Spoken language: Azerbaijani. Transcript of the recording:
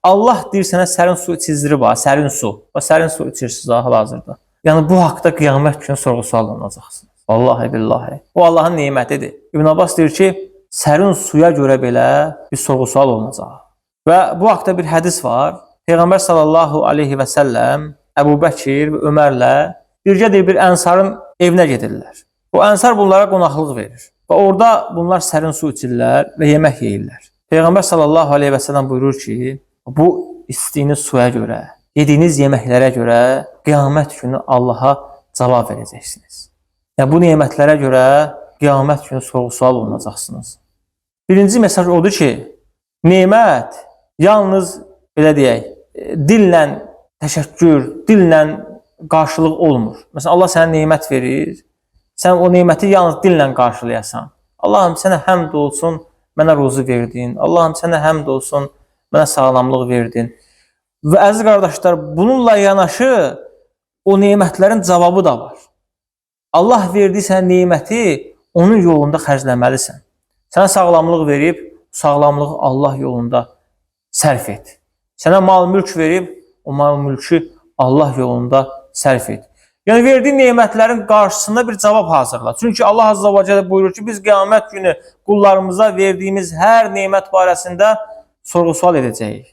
Allah deyir sənə sərin su içizdirir var, sərin su. Və sərin su içirsiniz hal-hazırda. Yəni bu haqda qiyamət günü sorğu-sual olunacaqsınız. Vallahi billahi. Bu Allahın nemətidir. İbn Abbas deyir ki, sərin suya görə belə bir sorğu-sual olunacaq. Və bu haqda bir hədis var. Peyğəmbər sallallahu aleyhi və səlləm Əbu Bəkir və Ömərlə birgə bir ənsarın evinə gedirlər. O ənsar bunlara qonaqlıq verir. Və orada bunlar sərin su içirlər və yemək yeyirlər. Peyğəmbər sallallahu aleyhi və səlləm buyurur ki, bu içdiyiniz suya görə, yediyiniz yeməklərə görə qiyamət günü Allaha cavab verəcəksiniz. Yəni bu nemətlərə görə qiyamət günü sorğu-sual olunacaqsınız. Birinci mesaj odur ki, nemət yalnız belə deyək, dillə təşəkkür, dillə qarşılıq olmur. Məsələn, Allah sənə nemət verir, sən o neməti yalnız dillə qarşılayasan. Allahım sənə həmd olsun, mənə ruzu verdin. Allahım sənə həmd olsun, mənə sağlamlıq verdin. Və əziz qardaşlar, bununla yanaşı o nemətlərin cavabı da var. Allah verdiyi sənə neməti onun yolunda xərcləməlisən. Sənə sağlamlıq verib, sağlamlığı Allah yolunda sərf et. Sənə mal-mülk verib, o mal-mülkü Allah yolunda sərf et. Yəni verdiyi nemətlərin qarşısında bir cavab hazırla. Çünki Allah Azza və Cəllə buyurur ki, biz qiyamət günü qullarımıza verdiyimiz hər nemət barəsində sorğu-sual edəcəyik.